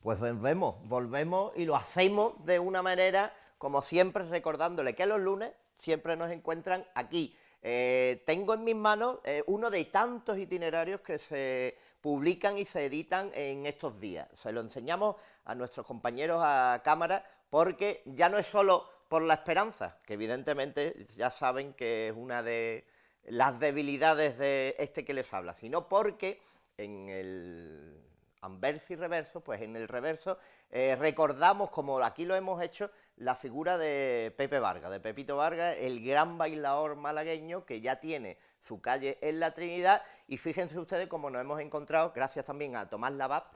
Pues volvemos y lo hacemos de una manera, como siempre, recordándole que los lunes siempre nos encuentran aquí. Tengo en mis manos uno de tantos itinerarios que se publican y se editan en estos días. Se lo enseñamos a nuestros compañeros a cámara porque ya no es solo por la esperanza, que evidentemente ya saben que es una de las debilidades de este que les habla, sino porque en el anverso y reverso, pues en el reverso recordamos, como aquí lo hemos hecho, la figura de Pepe Vargas, de Pepito Vargas, el gran bailador malagueño que ya tiene su calle en la Trinidad. Y fíjense ustedes cómo nos hemos encontrado, gracias también a Tomás Labat,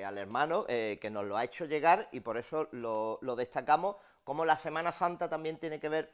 al hermano, que nos lo ha hecho llegar, y por eso lo destacamos, como la Semana Santa también tiene que ver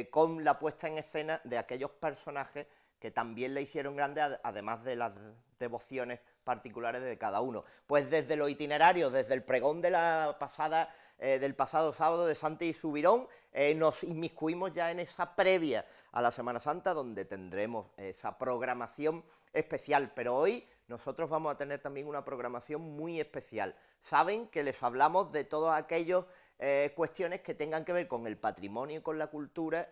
con la puesta en escena de aquellos personajes que también le hicieron grande, además de las devociones particulares de cada uno. Pues desde los itinerarios, desde el pregón de la pasada, del pasado sábado de Santi y Subirón, nos inmiscuimos ya en esa previa a la Semana Santa, donde tendremos esa programación especial. Pero hoy nosotros vamos a tener también una programación muy especial. Saben que les hablamos de todos aquellos cuestiones que tengan que ver con el patrimonio y con la cultura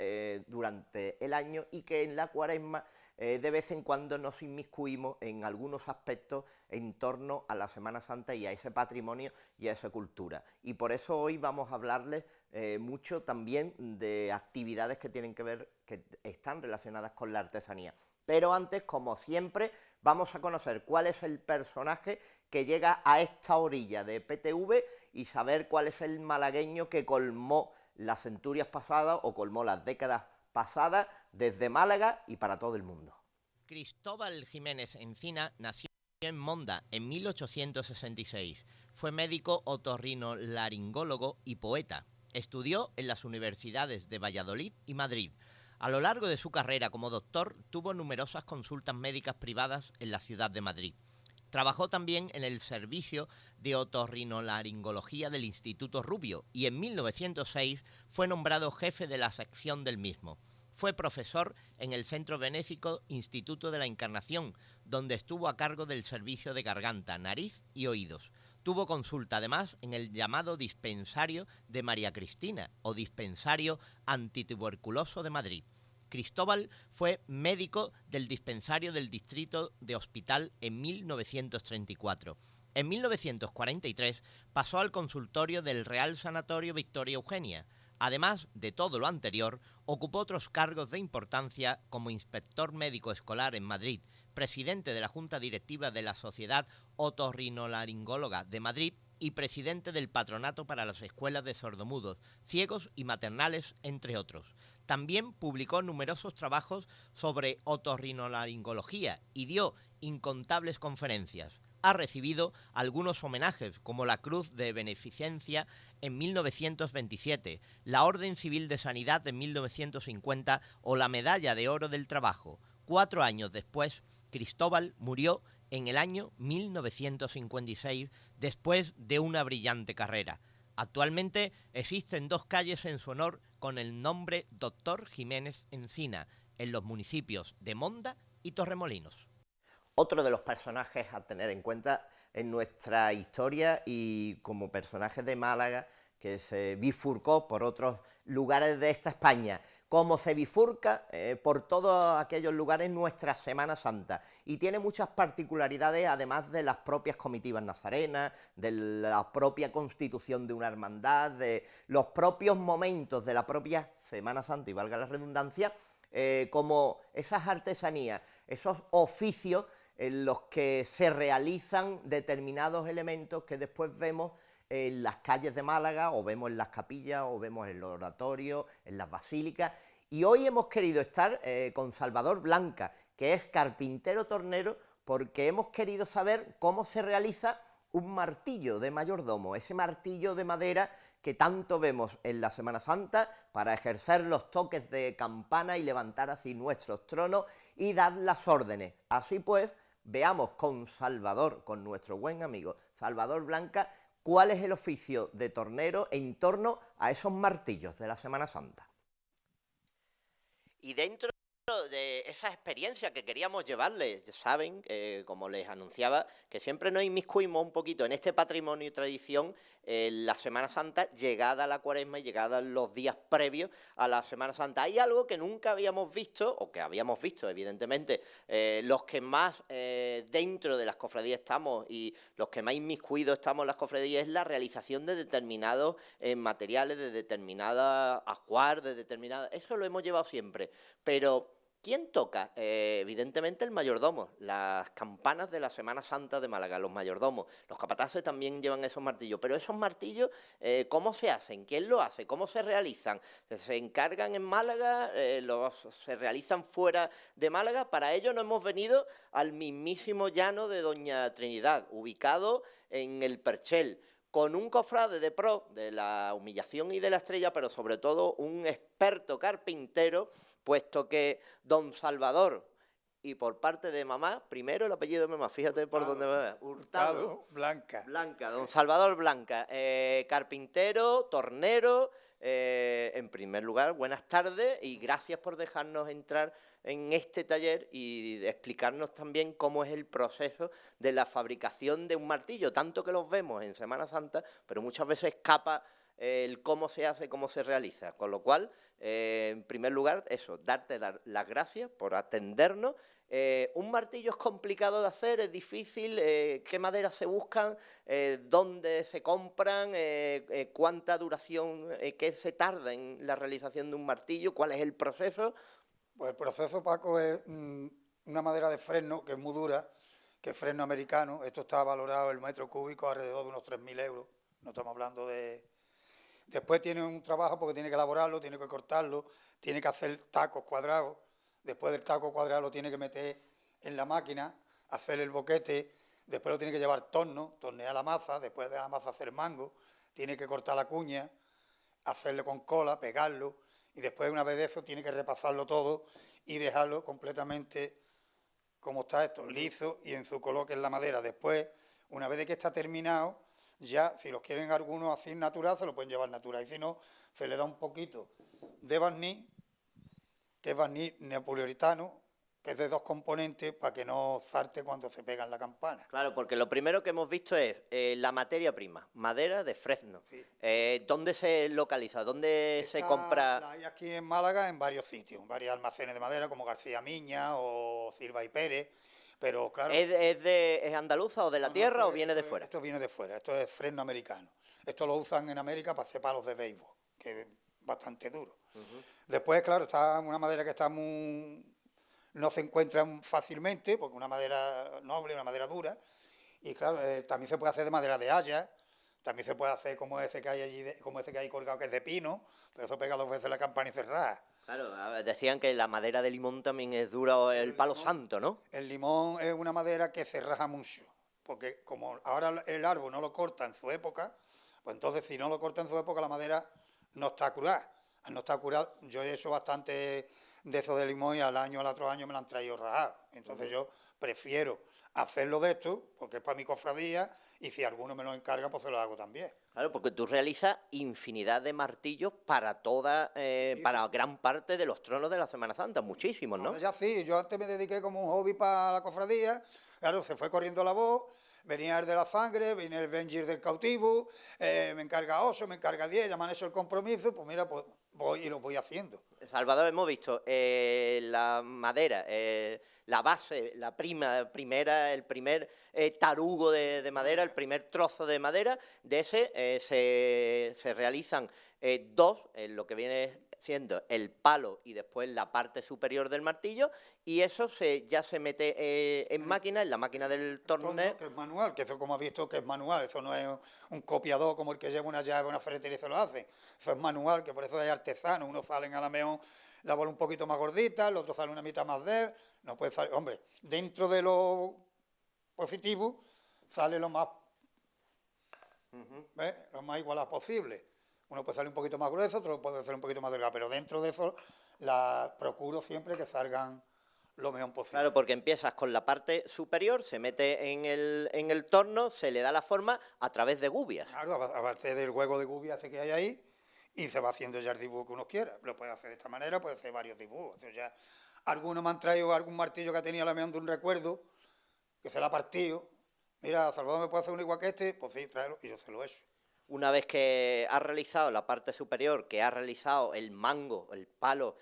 durante el año, y que en la Cuaresma de vez en cuando nos inmiscuimos en algunos aspectos en torno a la Semana Santa y a ese patrimonio y a esa cultura. Y por eso hoy vamos a hablarles mucho también de actividades que tienen que ver, que están relacionadas con la artesanía. Pero antes, como siempre, vamos a conocer cuál es el personaje que llega a esta orilla de PTV y saber cuál es el malagueño que colmó las centurias pasadas o colmó las décadas pasadas desde Málaga y para todo el mundo. Cristóbal Jiménez Encina nació en Monda en 1866. Fue médico otorrinolaringólogo y poeta. Estudió en las universidades de Valladolid y Madrid. A lo largo de su carrera como doctor, tuvo numerosas consultas médicas privadas en la ciudad de Madrid. Trabajó también en el servicio de otorrinolaringología del Instituto Rubio y en 1906 fue nombrado jefe de la sección del mismo. Fue profesor en el Centro Benéfico Instituto de la Encarnación, donde estuvo a cargo del servicio de garganta, nariz y oídos. Tuvo consulta además en el llamado dispensario de María Cristina o dispensario antituberculoso de Madrid. Cristóbal fue médico del dispensario del Distrito de Hospital en 1934. En 1943 pasó al consultorio del Real Sanatorio Victoria Eugenia. Además de todo lo anterior, ocupó otros cargos de importancia como inspector médico escolar en Madrid, presidente de la Junta Directiva de la Sociedad Otorrinolaringóloga de Madrid y presidente del Patronato para las Escuelas de Sordomudos, Ciegos y Maternales, entre otros. También publicó numerosos trabajos sobre otorrinolaringología y dio incontables conferencias. Ha recibido algunos homenajes, como la Cruz de Beneficencia en 1927, la Orden Civil de Sanidad en 1950 o la Medalla de Oro del Trabajo. 4 años después, Cristóbal murió en el año 1956 después de una brillante carrera. Actualmente existen 2 calles en su honor con el nombre Dr. Jiménez Encina, en los municipios de Monda y Torremolinos. Otro de los personajes a tener en cuenta en nuestra historia y como personaje de Málaga que se bifurcó por otros lugares de esta España, como se bifurca por todos aquellos lugares nuestra Semana Santa, y tiene muchas particularidades además de las propias comitivas nazarenas, de la propia constitución de una hermandad, de los propios momentos de la propia Semana Santa, y valga la redundancia, como esas artesanías, esos oficios en los que se realizan determinados elementos que después vemos en las calles de Málaga, o vemos en las capillas, o vemos en los oratorios, en las basílicas. Y hoy hemos querido estar con Salvador Blanca, que es carpintero tornero, porque hemos querido saber cómo se realiza un martillo de mayordomo, ese martillo de madera que tanto vemos en la Semana Santa para ejercer los toques de campana y levantar así nuestros tronos y dar las órdenes. Así pues, veamos con Salvador, con nuestro buen amigo Salvador Blanca, cuál es el oficio de tornero en torno a esos martillos de la Semana Santa. Y dentro de esa experiencia que queríamos llevarles. Ya saben, como les anunciaba, que siempre nos inmiscuimos un poquito en este patrimonio y tradición, la Semana Santa, llegada a la Cuaresma y llegada los días previos a la Semana Santa. Hay algo que nunca habíamos visto, o que habíamos visto, evidentemente, los que más dentro de las cofradías estamos y los que más inmiscuidos estamos en las cofradías, es la realización de determinados materiales, de determinadas ajuar, de determinadas... Eso lo hemos llevado siempre, pero... ¿Quién toca? Evidentemente el mayordomo, las campanas de la Semana Santa de Málaga, los mayordomos, los capataces también llevan esos martillos, pero esos martillos, ¿cómo se hacen? ¿Quién lo hace? ¿Cómo se realizan? ¿Se encargan en Málaga? ¿Se realizan fuera de Málaga? Para ello nos hemos venido al mismísimo llano de Doña Trinidad, ubicado en el Perchel, con un cofrade de pro de la humillación y de la estrella, pero sobre todo un experto carpintero, puesto que don Salvador, y por parte de mamá, primero el apellido de mamá, fíjate por dónde me va. Hurtado Blanca. Blanca, don Salvador Blanca, carpintero, tornero. En primer lugar, buenas tardes y gracias por dejarnos entrar en este taller y explicarnos también cómo es el proceso de la fabricación de un martillo, tanto que los vemos en Semana Santa, pero muchas veces escapa el cómo se hace, cómo se realiza. Con lo cual, en primer lugar, eso, darte las gracias por atendernos. Un martillo es complicado de hacer, es difícil. ¿Qué maderas se buscan? ¿Dónde se compran? ¿Cuánta duración, qué se tarda en la realización de un martillo? ¿Cuál es el proceso? Pues el proceso, Paco, es una madera de fresno que es muy dura, que es fresno americano. Esto está valorado el metro cúbico alrededor de unos 3.000 euros. No estamos hablando de... Después tiene un trabajo porque tiene que elaborarlo, tiene que cortarlo, tiene que hacer tacos cuadrados. Después del taco cuadrado lo tiene que meter en la máquina, hacer el boquete, después lo tiene que llevar tornear la maza, después de la maza hacer mango, tiene que cortar la cuña, hacerlo con cola, pegarlo, y después una vez de eso tiene que repasarlo todo y dejarlo completamente como está esto, liso y en su color que es la madera. Después, una vez de que está terminado, ya si los quieren algunos así natural, se lo pueden llevar natural, y si no, se le da un poquito de barniz, que es barniz neapolitano, que es de 2 componentes para que no salte cuando se pega en la campana. Claro, porque lo primero que hemos visto es la materia prima, madera de fresno. Sí. ¿Dónde se localiza? ¿Dónde se compra? La hay aquí en Málaga en varios sitios, en varios almacenes de madera, como García Miña o Silva y Pérez, pero claro... ¿Es andaluza o de la No, tierra o viene de fuera? Esto viene de fuera, esto es fresno americano. Esto lo usan en América para hacer palos de béisbol, que es bastante duro. Después, claro, está una madera que está muy... no se encuentra fácilmente, porque una madera noble, una madera dura, y claro, también se puede hacer de madera de haya, también se puede hacer como ese que hay allí, como ese que hay colgado, que es de pino, pero eso pega 2 veces la campana y cerrada. Claro, decían que la madera de limón también es dura, o el palo santo, ¿no? El limón es una madera que se raja mucho, porque como ahora el árbol no lo corta en su época, pues entonces si no lo corta en su época la madera no está curada. Al no estar curada, yo he hecho bastante de eso de limón y al otro año me lo han traído rajado. Entonces yo prefiero hacerlo de esto, porque es para mi cofradía, y si alguno me lo encarga, pues se lo hago también. Claro, porque tú realizas infinidad de martillos para para gran parte de los tronos de la Semana Santa, muchísimos, ¿no? Ahora ya sí, yo antes me dediqué como un hobby para la cofradía, claro, se fue corriendo la voz, venía el de la sangre, viene el Benjir del cautivo, me encarga 8, me encarga 10, ya me han hecho el compromiso, pues mira, pues voy y lo voy haciendo. Salvador, hemos visto la madera, la base, primera, el primer tarugo de madera, el primer trozo de madera. De ese se realizan 2, lo que viene siendo el palo y después la parte superior del martillo, y eso ya se mete en máquina, en la máquina del tornero. Que es manual, que eso como has visto que es manual, eso no es un copiador como el que lleva una llave, una ferretería y se lo hace. Eso es manual, que por eso hay artesanos, unos salen a la mejor la bola un poquito más gordita, el otro sale una mitad más débil, no puede salir, hombre, dentro de lo positivo sale lo más, lo más igualado posible. Uno puede salir un poquito más grueso, otro puede ser un poquito más delgado, pero dentro de eso procuro siempre que salgan lo mejor posible. Claro, porque empiezas con la parte superior, se mete en el torno, se le da la forma a través de gubias. Claro, a partir del juego de gubias que hay ahí, y se va haciendo ya el dibujo que uno quiera. Lo puede hacer de esta manera, puede hacer varios dibujos. Entonces ya Algunos me han traído algún martillo que tenía la de un recuerdo, que se la ha partido. Mira, Salvador, ¿me puede hacer un igual que este? Pues sí, tráelo, y yo se lo he hecho. Una vez que has realizado la parte superior, que has realizado el mango, el palo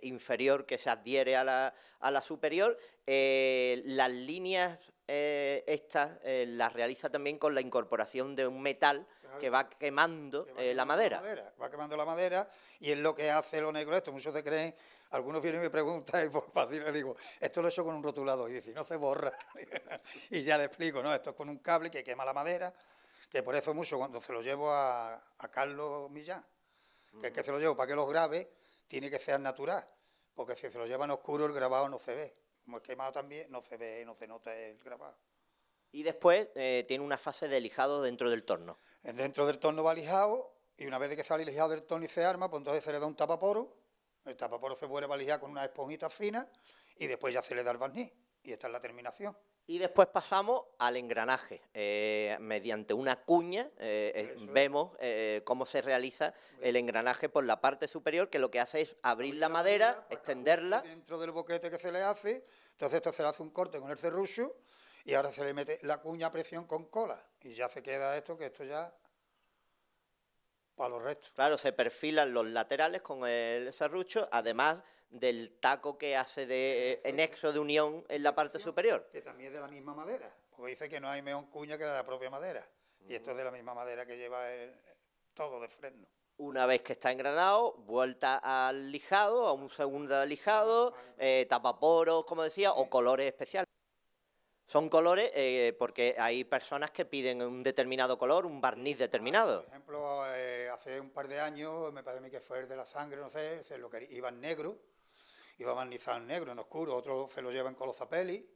inferior que se adhiere a la superior, las líneas estas las realiza también con la incorporación de un metal que va quemando la madera. Va quemando la madera y es lo que hace lo negro esto. Muchos se creen, algunos vienen y me preguntan y por fácil les digo, esto lo he hecho con un rotulador y dicen, no se borra. Y ya le explico, no, esto es con un cable que quema la madera, que por eso mucho cuando se lo llevo a Carlos Millán, que es que se lo llevo para que los grabe, tiene que ser natural, porque si se lo llevan oscuro el grabado no se ve. Como es quemado también, no se ve, no se nota el grabado. Y después tiene una fase de lijado dentro del torno. Dentro del torno va lijado y una vez que sale lijado del torno y se arma, pues entonces se le da un tapaporo. El tapaporo se vuelve a lijar con unas esponjitas finas y después ya se le da el barniz. Y esta es la terminación. Y después pasamos al engranaje. Mediante una cuña vemos cómo se realiza el engranaje por la parte superior, que lo que hace es abrir la madera, extenderla. Dentro del boquete que se le hace, entonces esto se le hace un corte con el serrucho y ahora se le mete la cuña a presión con cola. Y ya se queda esto, que esto ya para los restos. Claro, se perfilan los laterales con el serrucho, además del taco que hace de nexo de unión en la parte superior. Que también es de la misma madera, porque dice que no hay mejor cuña que la de la propia madera. Y esto es de la misma madera que lleva todo de fresno. Una vez que está engranado, vuelta al lijado, a un segundo lijado, tapaporos, como decía, o colores especiales. Son colores porque hay personas que piden un determinado color, un barniz determinado. Por ejemplo, hace un par de años, me parece a mí que fue el de la sangre, no sé, lo que iba en negro, iba barnizado en negro, en oscuro, otros se lo llevan color zapeli,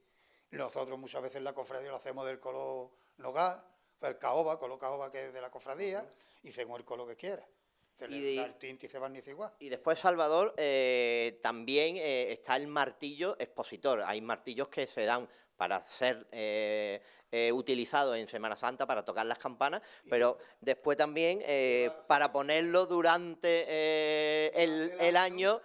nosotros muchas veces en la cofradía lo hacemos del color nogal, el caoba, color caoba que es de la cofradía, y según el color que quiera. Se le da el tinte y se barniza igual. Y después, Salvador, también está el martillo expositor. Hay martillos que se dan para ser utilizados en Semana Santa para tocar las campanas, pero después también para ponerlo durante el año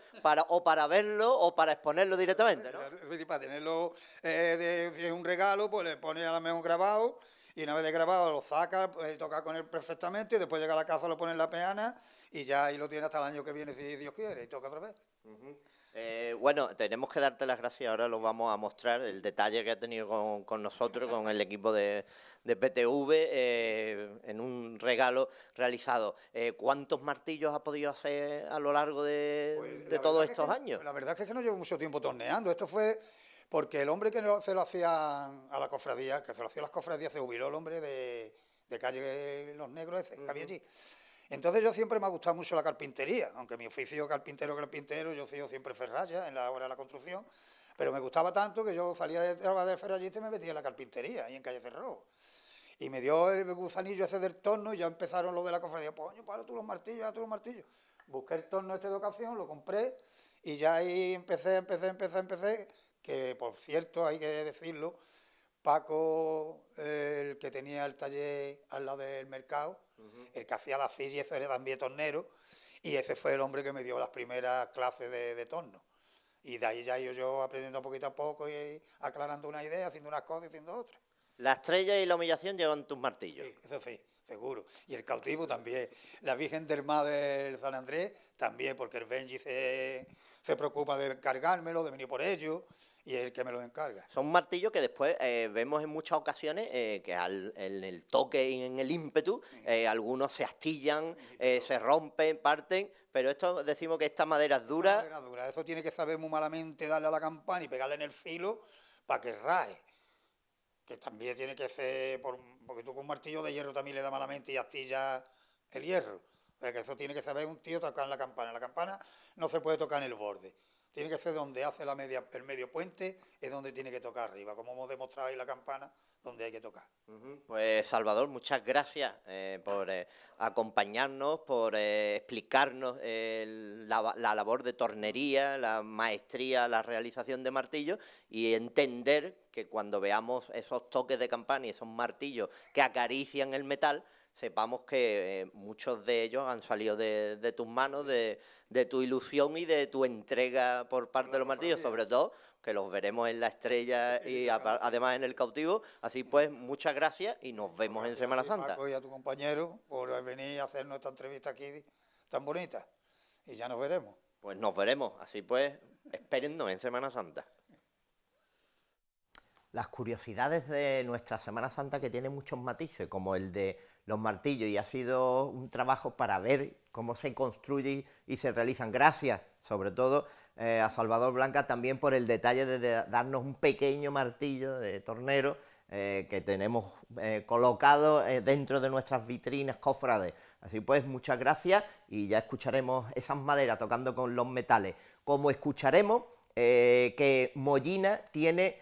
o para verlo o para exponerlo directamente, ¿no? Para tenerlo de un regalo, pues le pone a lo mejor grabado y una vez de grabado lo saca, puede tocar con él perfectamente y después llega a la casa, lo pone en la peana y ya ahí lo tiene hasta el año que viene si Dios quiere y toca otra vez. Bueno, tenemos que darte las gracias, ahora lo vamos a mostrar, el detalle que ha tenido con nosotros, con el equipo de PTV, en un regalo realizado. ¿Cuántos martillos ha podido hacer a lo largo de todos estos años? La verdad es que no llevo mucho tiempo torneando, esto fue porque el hombre que se lo hacía a la cofradía, que se lo hacía a las cofradías, se jubiló el hombre de calle Los Negros ese, que había allí. Entonces yo siempre me ha gustado mucho la carpintería, aunque mi oficio carpintero, yo he sido siempre ferralla en la hora de la construcción, pero me gustaba tanto que yo salía de trabajar de ferrallista y me metía en la carpintería, ahí en calle Cerro. Y me dio el gusanillo ese del torno y ya empezaron los de la cofradía, coño, para tú los martillos, Busqué el torno este de ocasión, lo compré y ya ahí empecé, que por cierto, hay que decirlo, Paco, el que tenía el taller al lado del mercado, el que hacía la silla, ese era también tornero, y ese fue el hombre que me dio las primeras clases de torno. Y de ahí ya yo aprendiendo poquito a poco y aclarando una idea, haciendo unas cosas y haciendo otras. La estrella y la humillación llevan tus martillos. Sí, eso sí, seguro. Y el cautivo también. La Virgen del Mar del San Andrés también, porque el Benji se preocupa de cargármelo, de venir por ello, y es el que me lo encarga. Son martillos que después vemos en muchas ocasiones que en el toque y en el ímpetu algunos se astillan, se rompen, parten, pero esto decimos que esta madera es dura. Madera dura. Eso tiene que saber muy malamente darle a la campana y pegarle en el filo para que raje. Que también tiene que ser, porque tú con un martillo de hierro también le da malamente y astilla el hierro. O sea, que eso tiene que saber un tío tocar en la campana. En la campana no se puede tocar en el borde. Tiene que ser donde hace el medio puente, es donde tiene que tocar arriba, como hemos demostrado ahí la campana, donde hay que tocar. Pues Salvador, muchas gracias por acompañarnos, por explicarnos la labor de tornería, la maestría, la realización de martillos y entender que cuando veamos esos toques de campana y esos martillos que acarician el metal, sepamos que muchos de ellos han salido de tus manos, de tu ilusión y de tu entrega por parte de los martillos, sobre todo que los veremos en La Estrella y además en El Cautivo. Así pues, muchas gracias y nos vemos en Semana Santa. Paco, y a tu compañero por venir a hacernos esta entrevista aquí tan bonita. Y ya nos veremos. Pues nos veremos. Así pues, espérennos en Semana Santa. Las curiosidades de nuestra Semana Santa, que tiene muchos matices, como el de los martillos, y ha sido un trabajo para ver cómo se construye y se realizan. Gracias, sobre todo, a Salvador Blanca también por el detalle de darnos un pequeño martillo de tornero que tenemos colocado dentro de nuestras vitrinas cofrades. Así pues, muchas gracias y ya escucharemos esas maderas tocando con los metales. Como escucharemos que Mollina tiene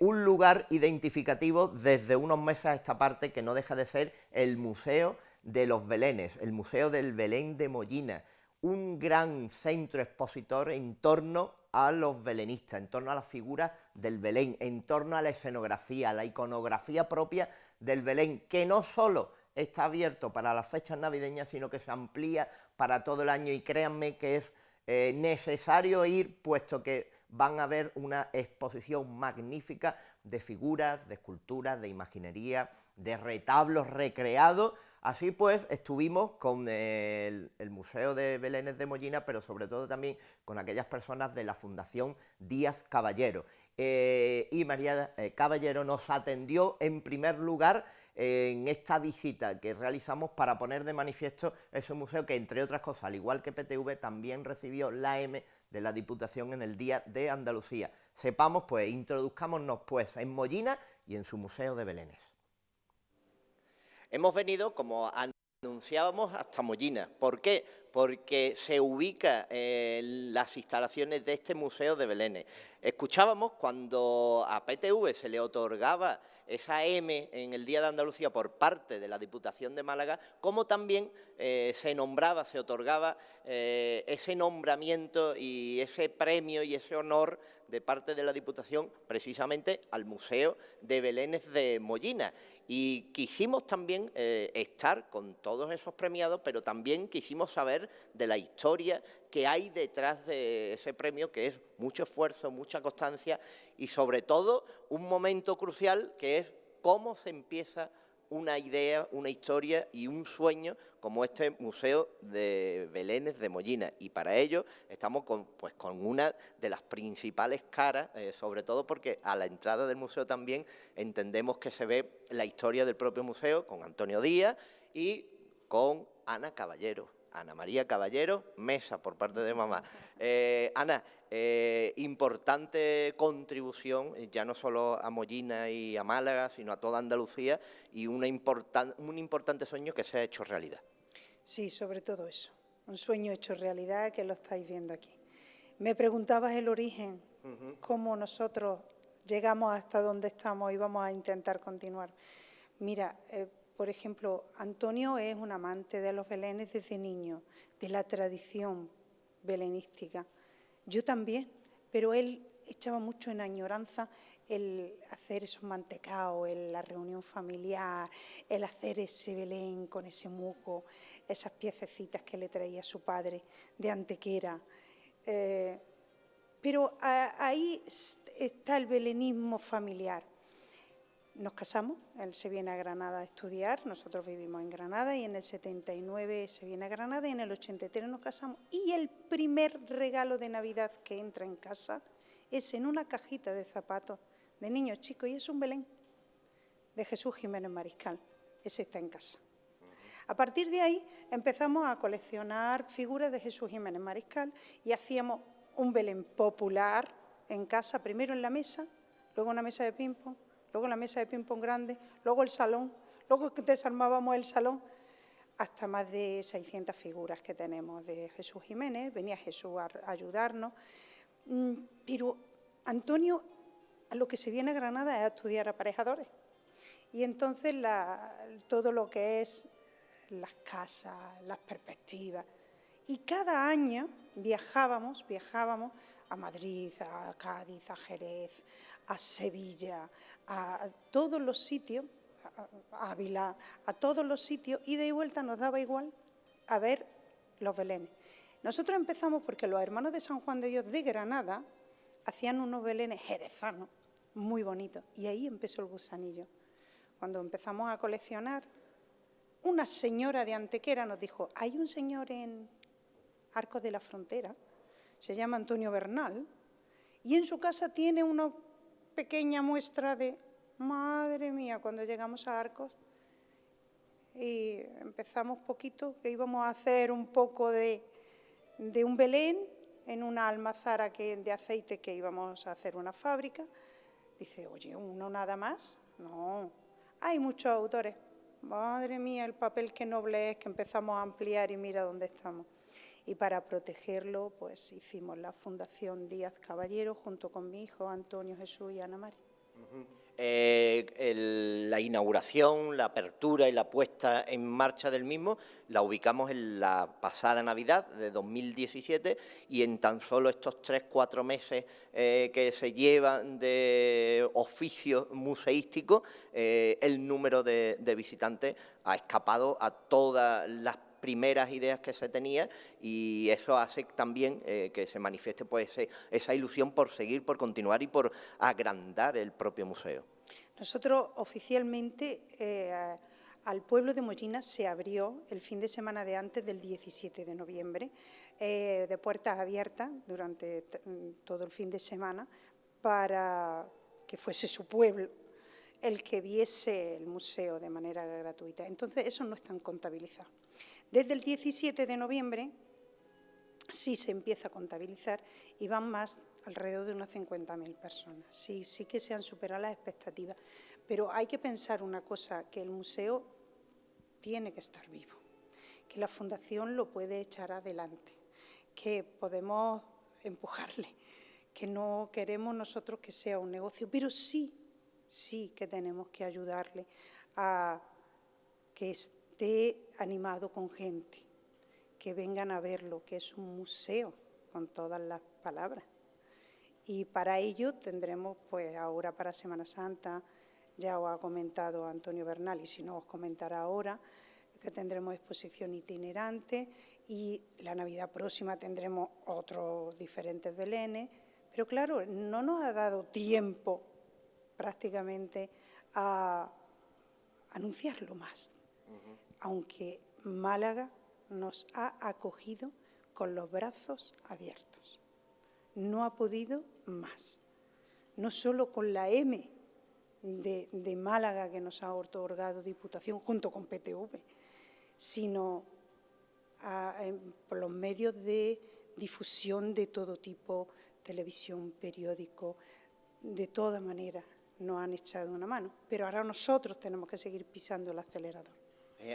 un lugar identificativo desde unos meses a esta parte, que no deja de ser el Museo de los Belenes, el Museo del Belén de Mollina, un gran centro expositor en torno a los belenistas, en torno a las figuras del Belén, en torno a la escenografía, a la iconografía propia del Belén, que no solo está abierto para las fechas navideñas, sino que se amplía para todo el año, y créanme que es necesario ir, puesto que van a ver una exposición magnífica de figuras, de esculturas, de imaginería, de retablos recreados. Así pues, estuvimos con el Museo de Belénes de Mollina, pero sobre todo también con aquellas personas de la Fundación Díaz Caballero. Y María Caballero nos atendió en primer lugar en esta visita que realizamos para poner de manifiesto ese museo que, entre otras cosas, al igual que PTV, también recibió la M de la Diputación en el Día de Andalucía. Sepamos, pues, introduzcámonos pues en Mollina y en su Museo de Belénes. Hemos venido, como anunciábamos, hasta Mollina. ¿Por qué? Porque se ubica en las instalaciones de este Museo de Belénes. Escuchábamos cuando a PTV se le otorgaba esa M en el Día de Andalucía por parte de la Diputación de Málaga, como también se nombraba, se otorgaba ese nombramiento y ese premio y ese honor de parte de la Diputación precisamente al Museo de Belénes de Mollina. Y quisimos también estar con todos esos premiados, pero también quisimos saber de la historia que hay detrás de ese premio, que es mucho esfuerzo, mucha constancia y sobre todo un momento crucial, que es cómo se empieza una idea, una historia y un sueño como este Museo de Belénes de Mollina. Y para ello estamos con una de las principales caras, sobre todo porque a la entrada del museo también entendemos que se ve la historia del propio museo, con Antonio Díaz y con Ana Caballero. Ana María Caballero, Mesa, por parte de mamá. Ana, importante contribución, ya no solo a Mollina y a Málaga, sino a toda Andalucía, y un importante sueño que se ha hecho realidad. Sí, sobre todo eso, un sueño hecho realidad, que lo estáis viendo aquí. Me preguntabas el origen, cómo nosotros llegamos hasta donde estamos y vamos a intentar continuar. Mira, por ejemplo, Antonio es un amante de los belenes desde niño, de la tradición belenística. Yo también, pero él echaba mucho en añoranza el hacer esos mantecaos, la reunión familiar, el hacer ese Belén con ese musgo, esas piececitas que le traía su padre de Antequera. Pero ahí está el belenismo familiar. Nos casamos, él se viene a Granada a estudiar, nosotros vivimos en Granada y en el 79 se viene a Granada y en el 83 nos casamos. Y el primer regalo de Navidad que entra en casa es en una cajita de zapatos de niños chicos y es un Belén de Jesús Jiménez Mariscal. Ese está en casa. A partir de ahí empezamos a coleccionar figuras de Jesús Jiménez Mariscal y hacíamos un Belén popular en casa, primero en la mesa, luego una mesa de ping-pong, luego la mesa de ping-pong grande, luego el salón, luego desarmábamos el salón, hasta más de 600 figuras que tenemos de Jesús Jiménez. Venía Jesús a ayudarnos, pero Antonio a lo que se viene a Granada es a estudiar aparejadores. Y entonces todo lo que es las casas, las perspectivas. Y cada año viajábamos a Madrid, a Cádiz, a Jerez, a Sevilla, a todos los sitios, a Ávila, a todos los sitios, ida y vuelta nos daba igual a ver los belenes. Nosotros empezamos porque los hermanos de San Juan de Dios de Granada hacían unos belenes jerezanos muy bonitos y ahí empezó el gusanillo. Cuando empezamos a coleccionar, una señora de Antequera nos dijo, hay un señor en Arcos de la Frontera, se llama Antonio Bernal, y en su casa tiene una pequeña muestra de, madre mía, cuando llegamos a Arcos, y empezamos poquito, que íbamos a hacer un poco de un Belén en una almazara de aceite que íbamos a hacer una fábrica. Dice, oye, ¿uno nada más? No, hay muchos autores. Madre mía, el papel que noble es, que empezamos a ampliar y mira dónde estamos. Y para protegerlo, pues hicimos la Fundación Díaz Caballero junto con mi hijo Antonio Jesús y Ana María. La inauguración, la apertura y la puesta en marcha del mismo la ubicamos en la pasada Navidad de 2017 y en tan solo estos 3-4 meses que se llevan de oficio museístico, el número de visitantes ha escapado a todas las primeras ideas que se tenía y eso hace también que se manifieste pues esa ilusión por seguir, por continuar y por agrandar el propio museo. Nosotros oficialmente al pueblo de Mollina se abrió el fin de semana de antes del 17 de noviembre, de puertas abiertas durante todo el fin de semana para que fuese su pueblo el que viese el museo de manera gratuita. Entonces, eso no están contabilizados. Desde el 17 de noviembre sí se empieza a contabilizar y van más alrededor de unas 50.000 personas. Sí que se han superado las expectativas, pero hay que pensar una cosa, que el museo tiene que estar vivo, que la Fundación lo puede echar adelante, que podemos empujarle, que no queremos nosotros que sea un negocio, pero sí que tenemos que ayudarle a que esté animado con gente, que vengan a verlo, que es un museo con todas las palabras. Y para ello tendremos, pues ahora para Semana Santa, ya os ha comentado Antonio Bernal y si no os comentará ahora, que tendremos exposición itinerante y la Navidad próxima tendremos otros diferentes belenes, pero claro, no nos ha dado tiempo prácticamente a anunciarlo más, aunque Málaga nos ha acogido con los brazos abiertos. No ha podido más, no solo con la M de Málaga que nos ha otorgado Diputación junto con PTV, sino por los medios de difusión de todo tipo, televisión, periódico, de toda manera nos han echado una mano, pero ahora nosotros tenemos que seguir pisando el acelerador.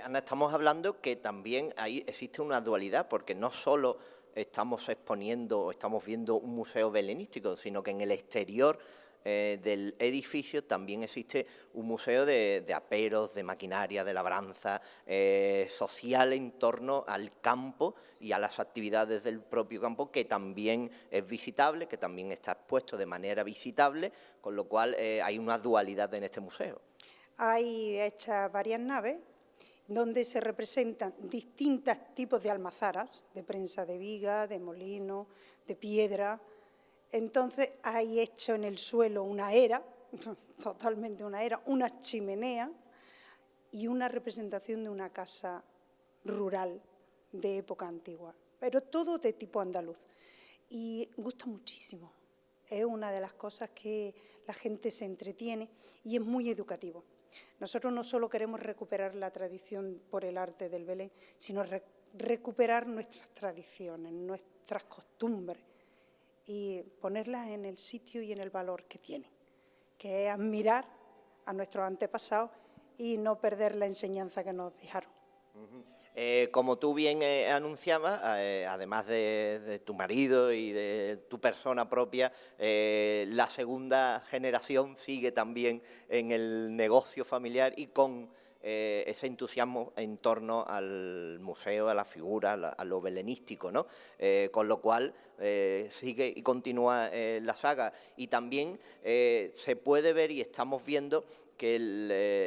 Ana, estamos hablando que también ahí existe una dualidad, porque no solo estamos exponiendo o estamos viendo un museo belenístico, sino que en el exterior del edificio también existe un museo de aperos, de maquinaria, de labranza, social en torno al campo y a las actividades del propio campo, que también es visitable, que también está expuesto de manera visitable, con lo cual hay una dualidad en este museo. Hay hechas varias naves donde se representan distintos tipos de almazaras, de prensa de viga, de molino, de piedra. Entonces hay hecho en el suelo una era, totalmente una era, una chimenea y una representación de una casa rural de época antigua, pero todo de tipo andaluz. Y gusta muchísimo, es una de las cosas que la gente se entretiene y es muy educativo. Nosotros no solo queremos recuperar la tradición por el arte del Belén, sino recuperar nuestras tradiciones, nuestras costumbres y ponerlas en el sitio y en el valor que tienen, que es admirar a nuestros antepasados y no perder la enseñanza que nos dejaron. Como tú bien anunciabas, además de tu marido y de tu persona propia, la segunda generación sigue también en el negocio familiar y con ese entusiasmo en torno al museo, a la figura, a lo belenístico, ¿no? Con lo cual sigue y continúa la saga. Y también se puede ver y estamos viendo que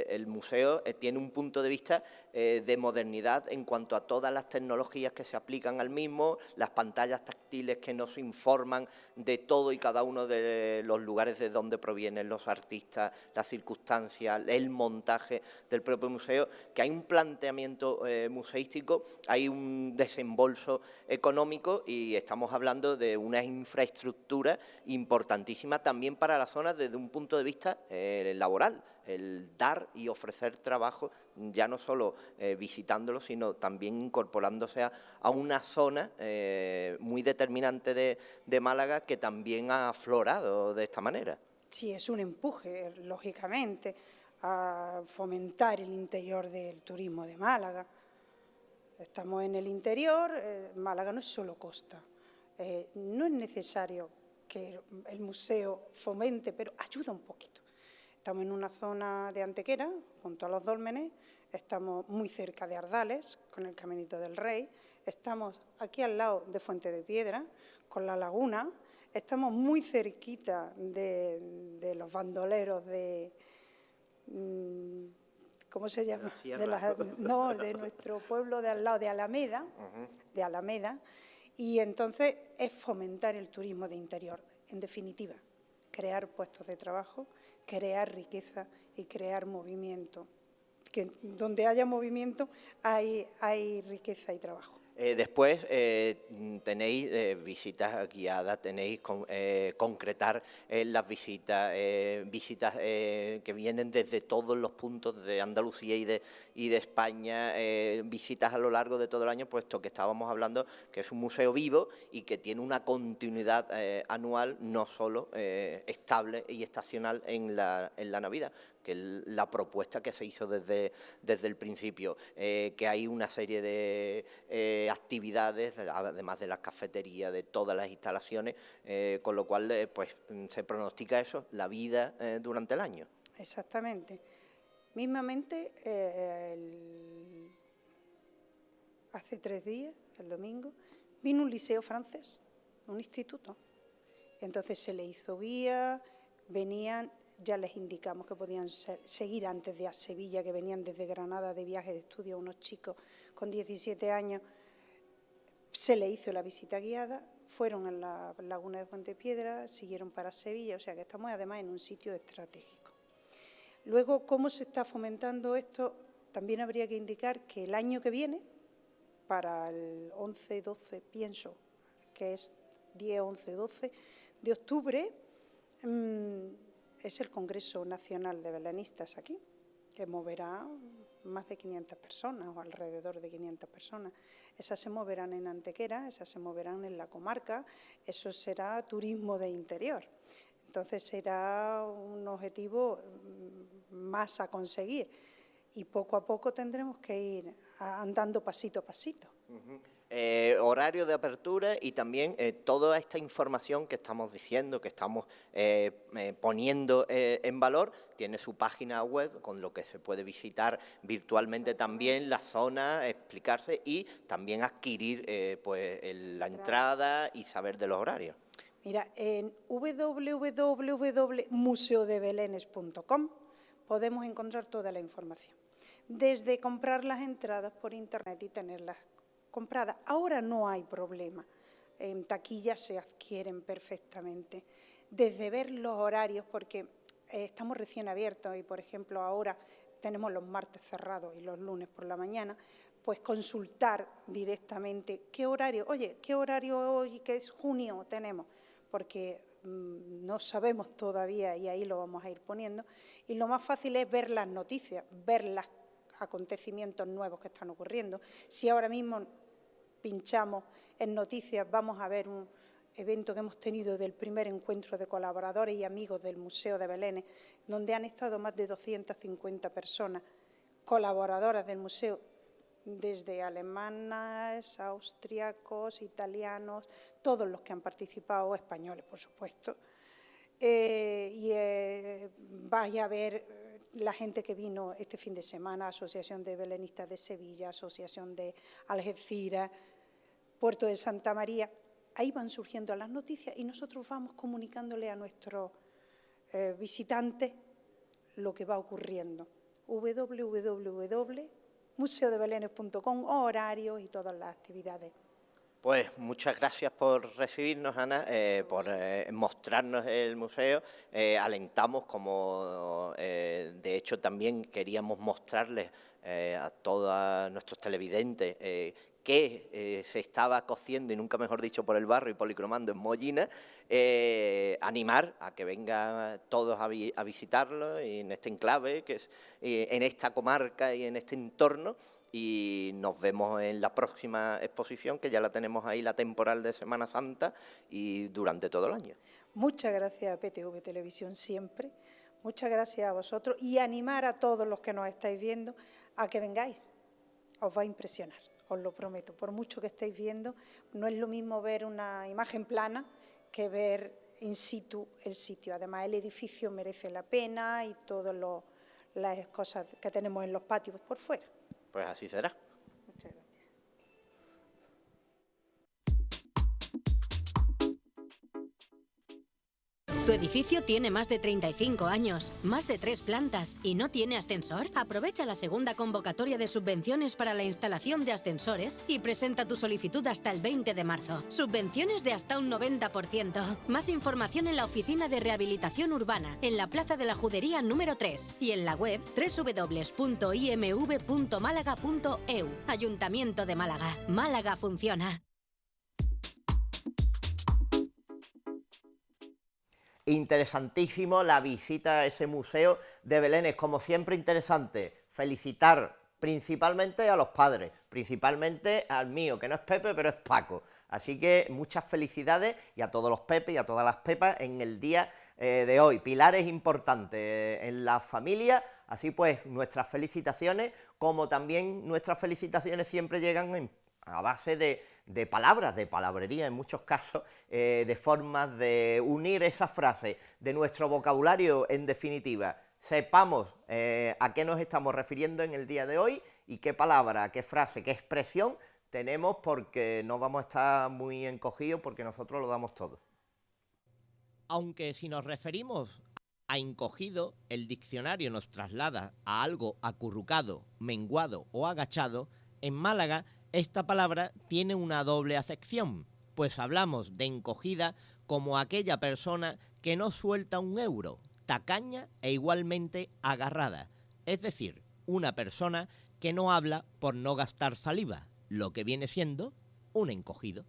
el museo tiene un punto de vista de modernidad en cuanto a todas las tecnologías que se aplican al mismo, las pantallas táctiles que nos informan de todo y cada uno de los lugares de donde provienen los artistas, las circunstancias, el montaje del propio museo, que hay un planteamiento museístico, hay un desembolso económico y estamos hablando de una infraestructura importantísima también para la zona desde un punto de vista laboral, el dar y ofrecer trabajo, ya no solo visitándolo, sino también incorporándose a una zona muy determinante de Málaga que también ha aflorado de esta manera. Sí, es un empuje, lógicamente, a fomentar el interior del turismo de Málaga. Estamos en el interior, Málaga no es solo costa. No es necesario que el museo fomente, pero ayuda un poquito. Estamos en una zona de Antequera, junto a los dólmenes, estamos muy cerca de Ardales, con el Caminito del Rey, estamos aquí al lado de Fuente de Piedra, con la laguna, estamos muy cerquita de los bandoleros de... ¿Cómo se llama? De nuestro pueblo de al lado, de Alameda, de Alameda, y entonces es fomentar el turismo de interior, en definitiva, crear puestos de trabajo, crear riqueza y crear movimiento. Que donde haya movimiento hay riqueza y trabajo. Después tenéis visitas guiadas, tenéis concretar las visitas, visitas que vienen desde todos los puntos de Andalucía y de España, visitas a lo largo de todo el año, puesto que estábamos hablando que es un museo vivo y que tiene una continuidad anual, no solo estable y estacional en la Navidad, que es la propuesta que se hizo desde el principio, que hay una serie de actividades, además de las cafeterías, de todas las instalaciones, con lo cual pues se pronostica eso, la vida durante el año. Exactamente. Mismamente, hace 3 días, el domingo, vino un liceo francés, un instituto. Entonces se le hizo guía, venían, ya les indicamos que podían seguir antes de a Sevilla, que venían desde Granada de viaje de estudio, unos chicos con 17 años. Se le hizo la visita guiada, fueron a la laguna de Fuente Piedra, siguieron para Sevilla, o sea que estamos además en un sitio estratégico. Luego, ¿cómo se está fomentando esto? También habría que indicar que el año que viene, para el 11-12, pienso que es 10, 11, 12 de octubre, es el Congreso Nacional de Belenistas aquí, que moverá más de 500 personas o alrededor de 500 personas. Esas se moverán en Antequera, esas se moverán en la comarca, eso será turismo de interior. Entonces será un objetivo más a conseguir y poco a poco tendremos que ir andando pasito a pasito. Horario de apertura y también toda esta información que estamos diciendo, que estamos poniendo en valor, tiene su página web con lo que se puede visitar virtualmente también la zona, explicarse y también adquirir la entrada y saber de los horarios. Mira, en www.museodebelenes.com podemos encontrar toda la información. Desde comprar las entradas por internet y tenerlas compradas. Ahora no hay problema. En taquillas se adquieren perfectamente. Desde ver los horarios, porque estamos recién abiertos y, por ejemplo, ahora tenemos los martes cerrados y los lunes por la mañana, pues consultar directamente qué horario, oye, qué horario hoy, que es junio, tenemos, porque no sabemos todavía y ahí lo vamos a ir poniendo. Y lo más fácil es ver las noticias, ver los acontecimientos nuevos que están ocurriendo. Si ahora mismo pinchamos en noticias, vamos a ver un evento que hemos tenido del primer encuentro de colaboradores y amigos del Museo de Belénes, donde han estado más de 250 personas colaboradoras del museo, desde alemanes, austriacos, italianos, todos los que han participado, españoles, por supuesto. Vaya a ver la gente que vino este fin de semana, Asociación de Belenistas de Sevilla, Asociación de Algeciras, Puerto de Santa María. Ahí van surgiendo las noticias y nosotros vamos comunicándole a nuestros visitantes lo que va ocurriendo. www.museodebelenes.com, horarios y todas las actividades. Pues muchas gracias por recibirnos, Ana, por mostrarnos el museo. Alentamos, como de hecho también queríamos mostrarles a todos nuestros televidentes que se estaba cociendo, y nunca mejor dicho, por el barrio y policromando en Mollina, animar a que vengan todos a visitarlo en este enclave, que es, en esta comarca y en este entorno. Y nos vemos en la próxima exposición, que ya la tenemos ahí, la temporal de Semana Santa, y durante todo el año. Muchas gracias a PTV Televisión siempre, muchas gracias a vosotros y animar a todos los que nos estáis viendo a que vengáis. Os va a impresionar, os lo prometo. Por mucho que estéis viendo, no es lo mismo ver una imagen plana que ver in situ el sitio. Además, el edificio merece la pena y todas las cosas que tenemos en los patios por fuera. Pues así será. Muchas gracias. ¿Tu edificio tiene más de 35 años, más de 3 plantas y no tiene ascensor? Aprovecha la segunda convocatoria de subvenciones para la instalación de ascensores y presenta tu solicitud hasta el 20 de marzo. Subvenciones de hasta un 90%. Más información en la Oficina de Rehabilitación Urbana, en la Plaza de la Judería número 3 y en la web www.imv.málaga.eu. Ayuntamiento de Málaga. Málaga funciona. Interesantísimo la visita a ese museo de Belénes, como siempre interesante. Felicitar principalmente a los padres, principalmente al mío, que no es Pepe, pero es Paco. Así que muchas felicidades y a todos los Pepes y a todas las Pepas en el día de hoy. Pilares importantes en la familia, así pues nuestras felicitaciones, como también nuestras felicitaciones siempre llegan a base de palabras, de palabrería en muchos casos, de formas de unir esas frases de nuestro vocabulario, en definitiva. Sepamos a qué nos estamos refiriendo en el día de hoy y qué palabra, qué frase, qué expresión tenemos, porque no vamos a estar muy encogidos porque nosotros lo damos todo. Aunque si nos referimos a encogido, el diccionario nos traslada a algo acurrucado, menguado o agachado. En Málaga esta palabra tiene una doble acepción, pues hablamos de encogida como aquella persona que no suelta un euro, tacaña e igualmente agarrada, es decir, una persona que no habla por no gastar saliva, lo que viene siendo un encogido.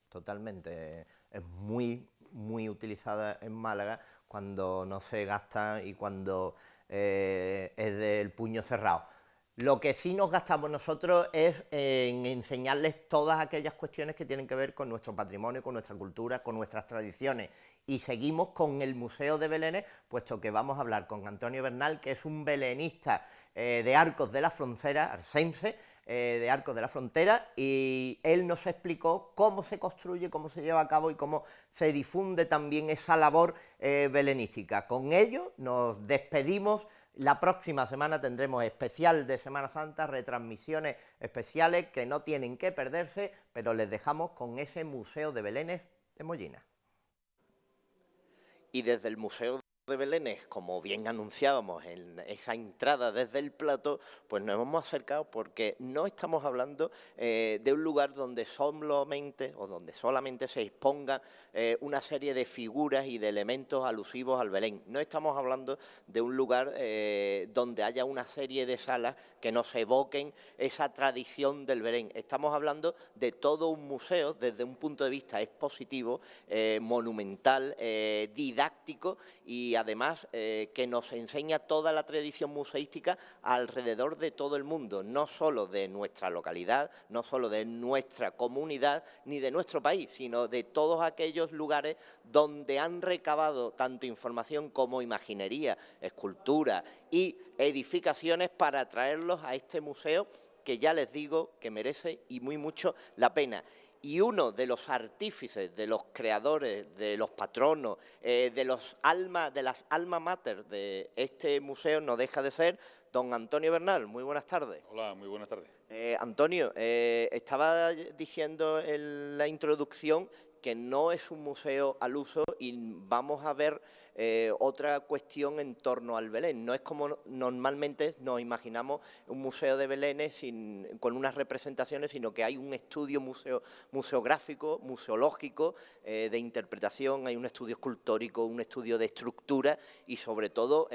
Totalmente, es muy utilizada en Málaga cuando no se gasta y cuando es del puño cerrado. Lo que sí nos gastamos nosotros es en enseñarles todas aquellas cuestiones que tienen que ver con nuestro patrimonio, con nuestra cultura, con nuestras tradiciones. Y seguimos con el Museo de Belénes, puesto que vamos a hablar con Antonio Bernal, que es un belenista de Arcos de la Frontera, arcense, de Arcos de la Frontera, y él nos explicó cómo se construye, cómo se lleva a cabo y cómo se difunde también esa labor belenística. Con ello nos despedimos. La próxima semana tendremos especial de Semana Santa, retransmisiones especiales que no tienen que perderse, pero les dejamos con ese Museo de Belénes de Mollina. Y desde el Museo de Belénes, como bien anunciábamos en esa entrada desde el plató, pues nos hemos acercado porque no estamos hablando de un lugar donde solamente se exponga una serie de figuras y de elementos alusivos al Belén. No estamos hablando de un lugar donde haya una serie de salas que nos evoquen esa tradición del Belén. Estamos hablando de todo un museo desde un punto de vista expositivo, monumental, didáctico y además que nos enseña toda la tradición museística alrededor de todo el mundo, no solo de nuestra localidad, no solo de nuestra comunidad ni de nuestro país, sino de todos aquellos lugares donde han recabado tanto información como imaginería, escultura y edificaciones para traerlos a este museo que ya les digo que merece y muy mucho la pena. Y uno de los artífices, de los creadores, de los patronos, de las alma mater de este museo no deja de ser don Antonio Bernal. Muy buenas tardes. Hola, muy buenas tardes. Antonio, estaba diciendo en la introducción porque no es un museo al uso y vamos a ver otra cuestión en torno al Belén. No es como normalmente nos imaginamos un museo de Belénes con unas representaciones, sino que hay un estudio museográfico, museológico, de interpretación, hay un estudio escultórico, un estudio de estructura y sobre todo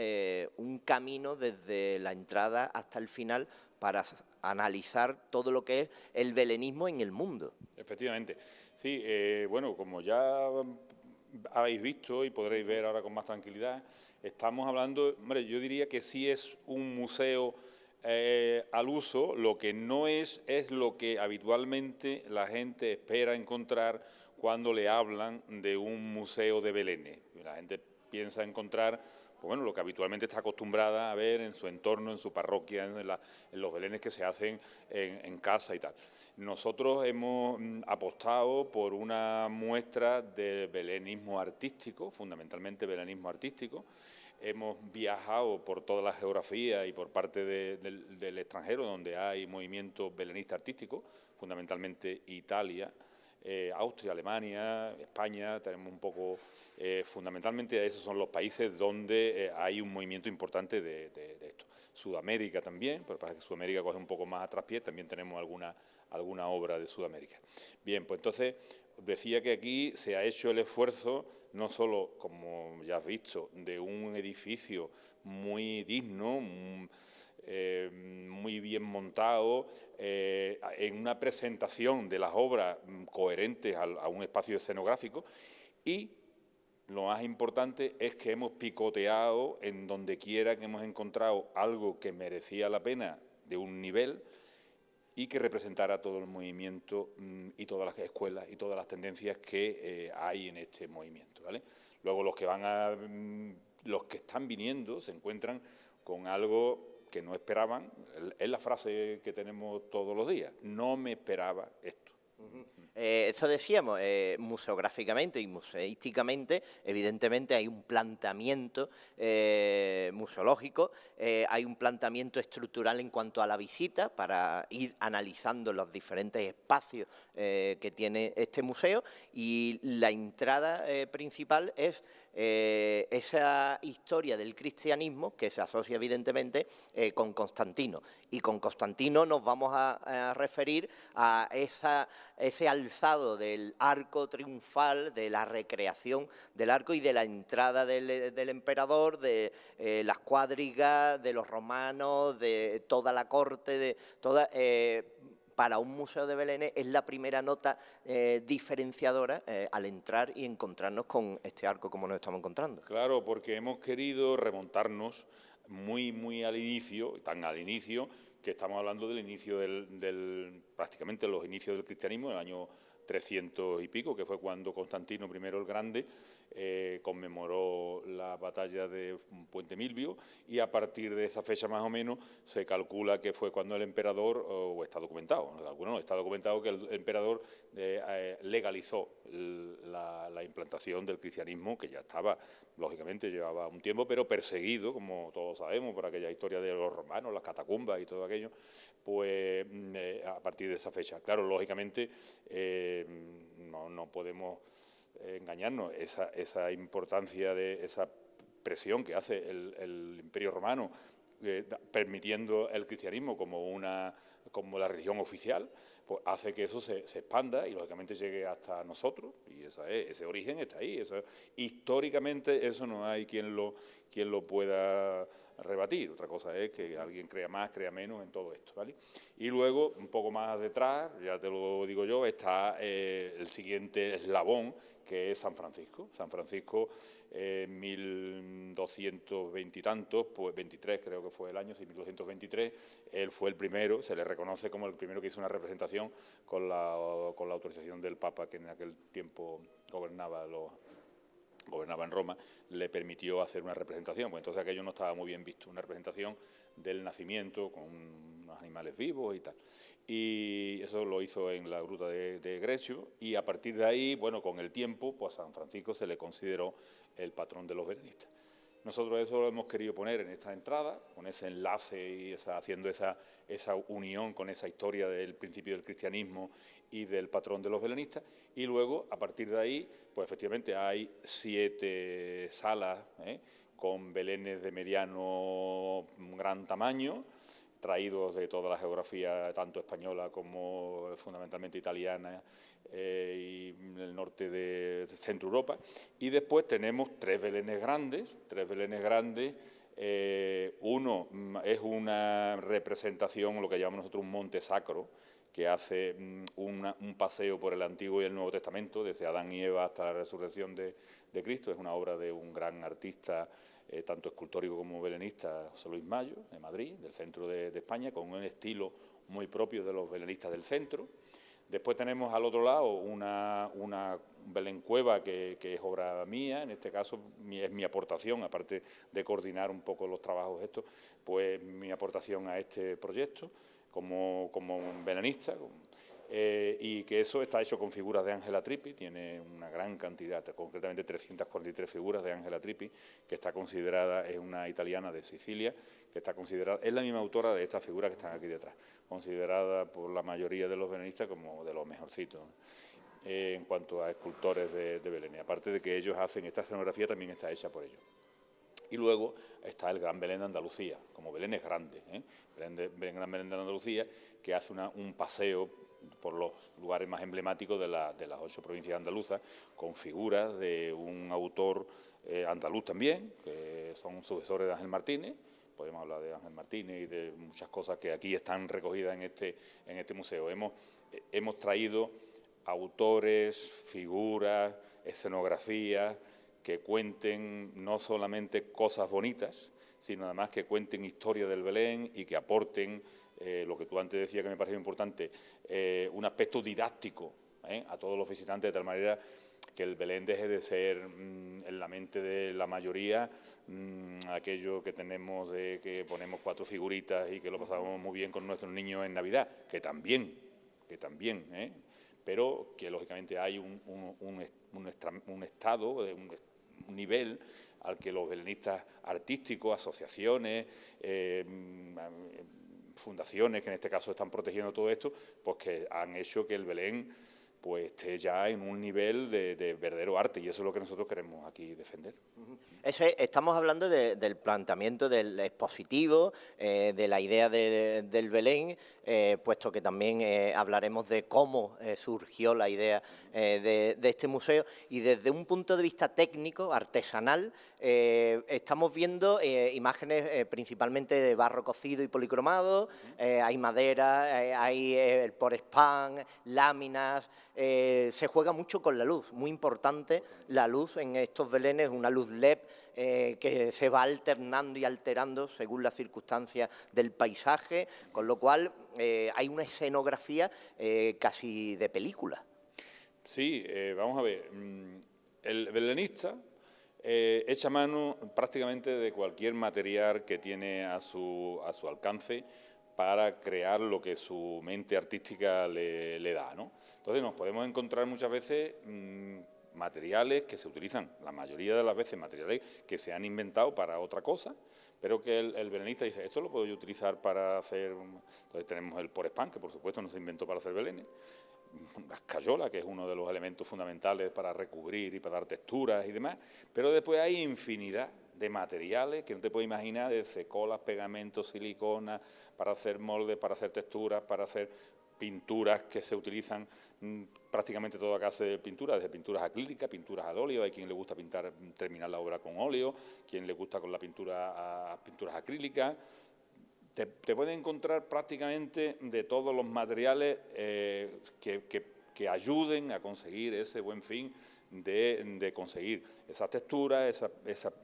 un camino desde la entrada hasta el final para analizar todo lo que es el belenismo en el mundo. Efectivamente. Sí, bueno, como ya habéis visto y podréis ver ahora con más tranquilidad, estamos hablando, hombre, yo diría que sí es un museo al uso, lo que no es lo que habitualmente la gente espera encontrar cuando le hablan de un museo de Belénes. La gente piensa encontrar, pues bueno, lo que habitualmente está acostumbrada a ver en su entorno, en su parroquia, en los belenes que se hacen en casa y tal. Nosotros hemos apostado por una muestra de belenismo artístico, fundamentalmente belenismo artístico. Hemos viajado por toda la geografía y por parte del extranjero, donde hay movimientos belenistas artísticos, fundamentalmente Italia, Austria, Alemania, España, tenemos un poco, fundamentalmente esos son los países donde hay un movimiento importante de esto. Sudamérica también, pero para que Sudamérica coge un poco más a traspié, también tenemos alguna obra de Sudamérica. Bien, pues entonces decía que aquí se ha hecho el esfuerzo, no solo, como ya has visto, de un edificio muy digno, muy bien montado, en una presentación de las obras coherentes a un espacio escenográfico, y lo más importante es que hemos picoteado en donde quiera que hemos encontrado algo que merecía la pena de un nivel y que representara todo el movimiento y todas las escuelas y todas las tendencias que hay en este movimiento, ¿vale? Luego los que están viniendo se encuentran con algo que no esperaban. Es la frase que tenemos todos los días: no me esperaba esto. Eso decíamos, museográficamente y museísticamente, evidentemente hay un planteamiento museológico, hay un planteamiento estructural en cuanto a la visita para ir analizando los diferentes espacios que tiene este museo, y la entrada principal es esa historia del cristianismo que se asocia evidentemente con Constantino, y con Constantino nos vamos a referir a ese alzado del arco triunfal, de la recreación del arco y de la entrada del emperador, de las cuadrigas, de los romanos, de toda la corte, para un museo de Belénes es la primera nota diferenciadora al entrar y encontrarnos con este arco como nos estamos encontrando. Claro, porque hemos querido remontarnos muy al inicio, tan al inicio, que estamos hablando del inicio prácticamente los inicios del cristianismo, en el año 300 y pico, que fue cuando Constantino I el Grande conmemoró la batalla de Puente Milvio, y a partir de esa fecha más o menos se calcula que fue cuando el emperador, o está documentado, está documentado que el emperador legalizó la implantación del cristianismo, que ya estaba, lógicamente llevaba un tiempo, pero perseguido, como todos sabemos, por aquella historia de los romanos, las catacumbas y todo aquello, pues a partir de esa fecha. Claro, lógicamente no podemos engañarnos, esa importancia de esa presión que hace el Imperio Romano permitiendo el cristianismo como la religión oficial, pues hace que eso se expanda y lógicamente llegue hasta nosotros, y ese origen está ahí. Históricamente eso no hay quien lo pueda rebatir. Otra cosa es que alguien crea más, crea menos en todo esto, ¿vale? Y luego, un poco más detrás, ya te lo digo yo, está el siguiente eslabón, que es San Francisco. San Francisco, 1220 y tantos, pues 23 creo que fue el año, sí, 1223, él fue el primero, se le reconoce como el primero que hizo una representación con la autorización del Papa, que en aquel tiempo gobernaba en Roma, le permitió hacer una representación. Pues entonces aquello no estaba muy bien visto, una representación del nacimiento con unos animales vivos y tal. Y eso lo hizo en la gruta de Grecio, y a partir de ahí, bueno, con el tiempo, pues a San Francisco se le consideró el patrón de los belenistas. Nosotros eso lo hemos querido poner en esta entrada, con ese enlace y haciendo esa unión con esa historia del principio del cristianismo y del patrón de los belenistas. Y luego, a partir de ahí, pues efectivamente hay 7 salas con belenes de mediano gran tamaño, traídos de toda la geografía, tanto española como fundamentalmente italiana, y el norte de Centro Europa. Y después tenemos 3 belenes grandes, uno es una representación, lo que llamamos nosotros un monte sacro, que hace un paseo por el Antiguo y el Nuevo Testamento, desde Adán y Eva hasta la resurrección de Cristo. Es una obra de un gran artista, tanto escultórico como belenista, José Luis Mayo, de Madrid, del centro de España, con un estilo muy propio de los belenistas del centro. Después tenemos al otro lado una Belén Cueva que es obra mía, en este caso es mi aportación, aparte de coordinar un poco los trabajos estos, pues mi aportación a este proyecto como belenista, y que eso está hecho con figuras de Ángela Trippi, tiene una gran cantidad, concretamente 343 figuras de Ángela Trippi, que está considerada, es una italiana de Sicilia, que está considerada, es la misma autora de estas figuras que están aquí detrás, considerada por la mayoría de los belenistas como de los mejorcitos en cuanto a escultores de Belén. Y aparte de que ellos hacen esta escenografía, también está hecha por ellos. Y luego está el Gran Belén de Andalucía, como Belén es grande, Gran Belén de Andalucía, que hace un paseo por los lugares más emblemáticos de las 8 provincias andaluzas, con figuras de un autor andaluz también, que son sucesores de Ángel Martínez. Podemos hablar de Ángel Martínez y de muchas cosas que aquí están recogidas en este museo. Hemos traído autores, figuras, escenografías que cuenten no solamente cosas bonitas, sino además que cuenten historia del Belén y que aporten lo que tú antes decías que me parece importante, un aspecto didáctico a todos los visitantes, de tal manera que el Belén deje de ser en la mente de la mayoría aquello que tenemos de que ponemos 4 figuritas y que lo pasamos muy bien con nuestros niños en Navidad, que también, pero que lógicamente hay un estado, un nivel al que los belenistas artísticos, asociaciones, fundaciones que en este caso están protegiendo todo esto, pues que han hecho que el Belén pues esté ya en un nivel de verdadero arte, y eso es lo que nosotros queremos aquí defender. Estamos hablando del planteamiento del expositivo, de la idea del Belén, puesto que también hablaremos de cómo surgió la idea de este museo, y desde un punto de vista técnico, artesanal, estamos viendo imágenes principalmente de barro cocido y policromado, hay madera, hay el porespán, láminas. Se juega mucho con la luz, muy importante la luz en estos belenes, una luz LED que se va alternando y alterando según las circunstancias del paisaje, con lo cual hay una escenografía casi de película. Sí, vamos a ver, el belenista echa mano prácticamente de cualquier material que tiene a su alcance para crear lo que su mente artística le da, ¿no? Entonces nos podemos encontrar muchas veces materiales que se utilizan, la mayoría de las veces materiales que se han inventado para otra cosa, pero que el belenista dice, esto lo puedo yo utilizar para hacer... Entonces tenemos el porespán, que por supuesto no se inventó para hacer belenes, la escayola, que es uno de los elementos fundamentales para recubrir y para dar texturas y demás, pero después hay infinidad de materiales que no te puedes imaginar, desde colas, pegamentos, silicona, para hacer moldes, para hacer texturas, para hacer pinturas que se utilizan prácticamente toda clase de pinturas, desde pinturas acrílicas, pinturas al óleo, hay quien le gusta terminar la obra con óleo, quien le gusta con la pintura a pinturas acrílicas. Te puedes encontrar prácticamente de todos los materiales que ayuden a conseguir ese buen fin de conseguir esa textura, esa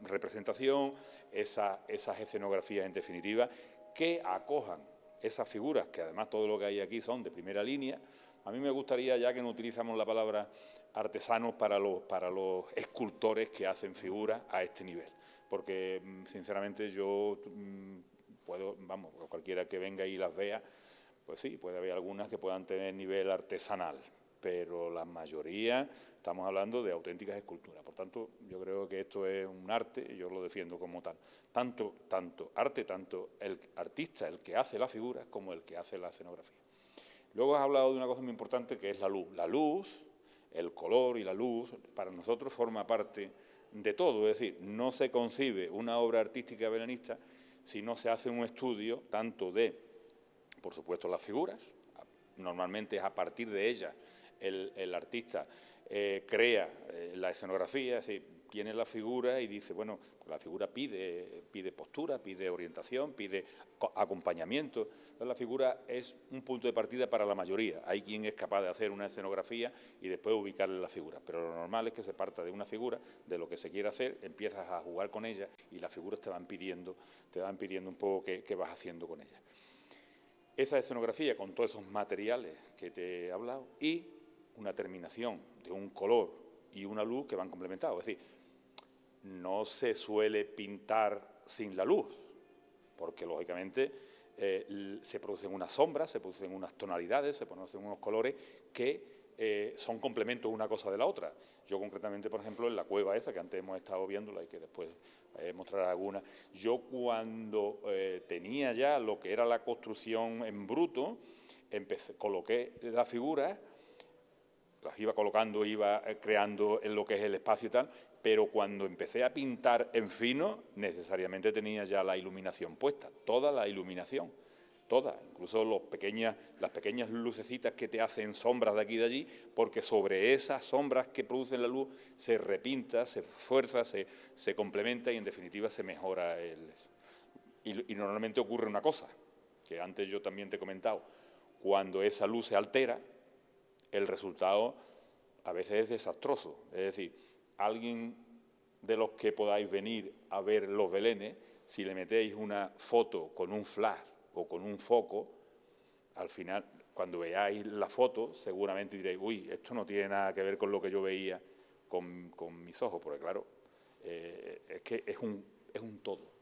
representación, esas escenografías en definitiva, que acojan esas figuras, que además todo lo que hay aquí son de primera línea. A mí me gustaría, ya que no utilizamos la palabra artesanos, para los escultores que hacen figuras a este nivel, porque sinceramente yo cualquiera que venga y las vea, pues sí, puede haber algunas que puedan tener nivel artesanal, pero la mayoría estamos hablando de auténticas esculturas. Por tanto, yo creo que esto es un arte y yo lo defiendo como tal. Tanto arte, tanto el artista, el que hace la figura, como el que hace la escenografía. Luego has hablado de una cosa muy importante que es la luz. La luz, el color y la luz, para nosotros forma parte de todo. Es decir, no se concibe una obra artística belenista si no se hace un estudio tanto de, por supuesto, las figuras. Normalmente es a partir de ellas el artista crea la escenografía, es decir, tiene la figura y dice, bueno, la figura pide postura, pide orientación, pide acompañamiento. Entonces, la figura es un punto de partida para la mayoría. Hay quien es capaz de hacer una escenografía y después ubicarle la figura, pero lo normal es que se parta de una figura, de lo que se quiere hacer, empiezas a jugar con ella y las figuras te van pidiendo un poco qué vas haciendo con ellas. Esa escenografía con todos esos materiales que te he hablado y una terminación de un color y una luz que van complementados. Es decir, no se suele pintar sin la luz, porque lógicamente se producen unas sombras, se producen unas tonalidades, se producen unos colores que son complementos una cosa de la otra. Yo concretamente, por ejemplo, en la cueva esa, que antes hemos estado viéndola y que después mostraré alguna, yo cuando tenía ya lo que era la construcción en bruto, coloqué la figura, las iba colocando, iba creando en lo que es el espacio y tal, pero cuando empecé a pintar en fino, necesariamente tenía ya la iluminación puesta, toda la iluminación, toda, incluso las pequeñas lucecitas que te hacen sombras de aquí y de allí, porque sobre esas sombras que producen la luz se repinta, se fuerza, se complementa y en definitiva se mejora y normalmente ocurre una cosa, que antes yo también te he comentado, cuando esa luz se altera, el resultado a veces es desastroso. Es decir, alguien de los que podáis venir a ver los belenes, si le metéis una foto con un flash o con un foco, al final, cuando veáis la foto, seguramente diréis, uy, esto no tiene nada que ver con lo que yo veía con mis ojos, porque claro, es que es un todo.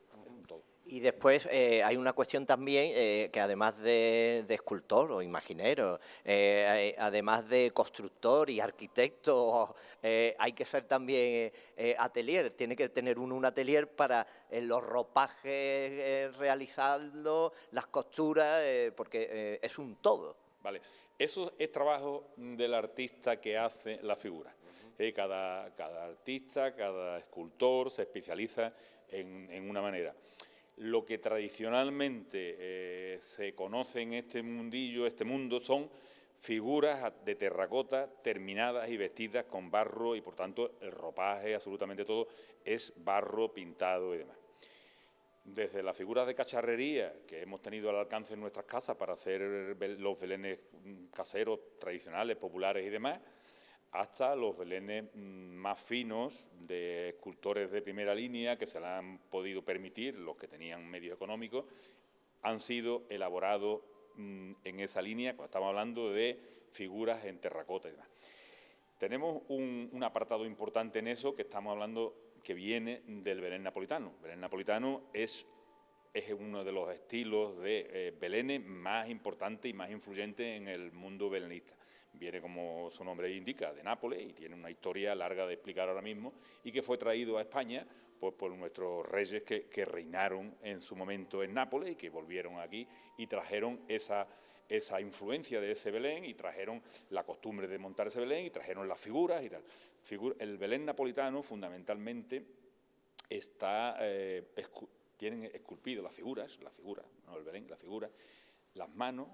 Y después hay una cuestión también que además de escultor o imaginero, además de constructor y arquitecto, hay que ser también atelier. Tiene que tener uno un atelier para los ropajes realizarlo, las costuras, porque es un todo. Vale, eso es trabajo del artista que hace la figura. Cada artista, cada escultor se especializa en una manera. Lo que tradicionalmente se conoce en este mundillo, este mundo, son figuras de terracota terminadas y vestidas con barro y, por tanto, el ropaje, absolutamente todo, es barro pintado y demás. Desde las figuras de cacharrería que hemos tenido al alcance en nuestras casas para hacer los belenes caseros, tradicionales, populares y demás, hasta los belenes más finos de escultores de primera línea que se la han podido permitir, los que tenían medios económicos, han sido elaborados en esa línea, cuando estamos hablando de figuras en terracota y demás. Tenemos un apartado importante en eso que estamos hablando que viene del Belén napolitano. El Belén napolitano es uno de los estilos de belenes más importantes y más influyentes en el mundo belenista. Viene, como su nombre indica, de Nápoles y tiene una historia larga de explicar ahora mismo y que fue traído a España pues, por nuestros reyes que reinaron en su momento en Nápoles y que volvieron aquí y trajeron esa influencia de ese Belén y trajeron la costumbre de montar ese Belén y trajeron las figuras y tal. El Belén napolitano fundamentalmente tienen esculpido las figuras, no el Belén, la figura, las manos,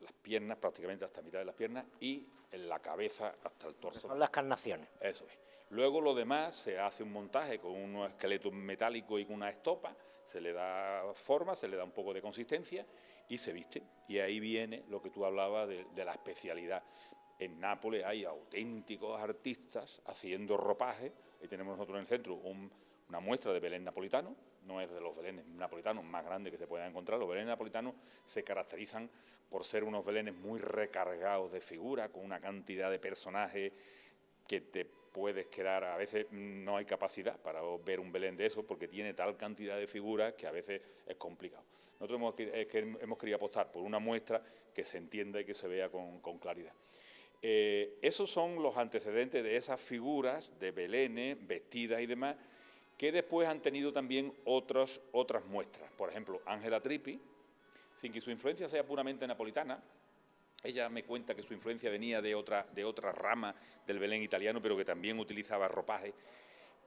las piernas, prácticamente hasta mitad de las piernas, y en la cabeza hasta el torso. Son las carnaciones. Eso es. Luego lo demás se hace un montaje con unos esqueletos metálicos y con una estopa, se le da forma, se le da un poco de consistencia y se viste. Y ahí viene lo que tú hablabas de la especialidad. En Nápoles hay auténticos artistas haciendo ropaje. Ahí tenemos nosotros en el centro una muestra de Belén napolitano. No es de los belenes napolitanos más grandes que se puedan encontrar. Los belenes napolitanos se caracterizan por ser unos belenes muy recargados de figuras, con una cantidad de personajes que te puedes quedar. A veces no hay capacidad para ver un Belén de eso porque tiene tal cantidad de figuras que a veces es complicado. Nosotros hemos querido apostar por una muestra que se entienda y que se vea con claridad. Esos son los antecedentes de esas figuras de Belénes, vestidas y demás, que después han tenido también otras muestras. Por ejemplo, Ángela Trippi, sin que su influencia sea puramente napolitana. Ella me cuenta que su influencia venía de otra rama del Belén italiano, pero que también utilizaba ropaje.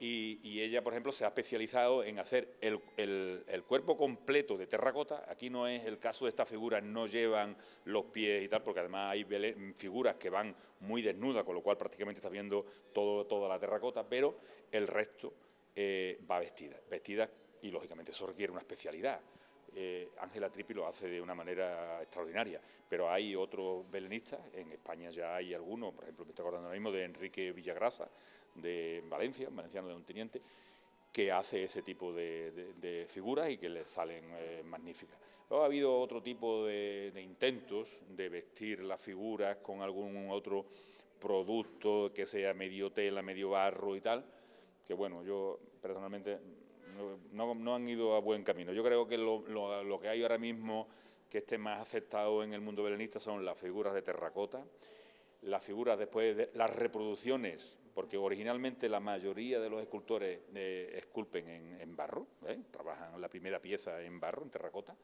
Y ella, por ejemplo, se ha especializado en hacer el cuerpo completo de terracota. Aquí no es el caso de estas figuras, no llevan los pies y tal, porque además hay figuras que van muy desnudas, con lo cual prácticamente estás viendo toda la terracota, pero el resto va vestida, y lógicamente eso requiere una especialidad. Ángela Trippi lo hace de una manera extraordinaria, pero hay otros belenistas, en España ya hay algunos, por ejemplo, me estoy acordando ahora mismo de Enrique Villagrasa, de Valencia, un valenciano de un teniente, que hace ese tipo de figuras y que le salen magníficas. Luego ha habido otro tipo de intentos de vestir las figuras con algún otro producto que sea medio tela, medio barro y tal, que bueno, yo personalmente no han ido a buen camino. Yo creo que lo que hay ahora mismo que esté más aceptado en el mundo belenista son las figuras de terracota, las figuras después de las reproducciones, porque originalmente la mayoría de los escultores esculpen en barro, trabajan la primera pieza en barro, en terracota.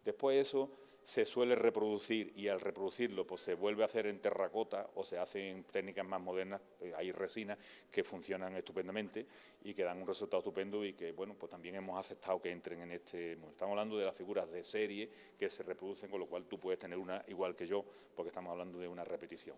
Después eso se suele reproducir y al reproducirlo pues se vuelve a hacer en terracota o se hace en técnicas más modernas. Hay resinas que funcionan estupendamente y que dan un resultado estupendo y que bueno, pues también hemos aceptado que entren en este mundo. Estamos hablando de las figuras de serie que se reproducen, con lo cual tú puedes tener una igual que yo, porque estamos hablando de una repetición.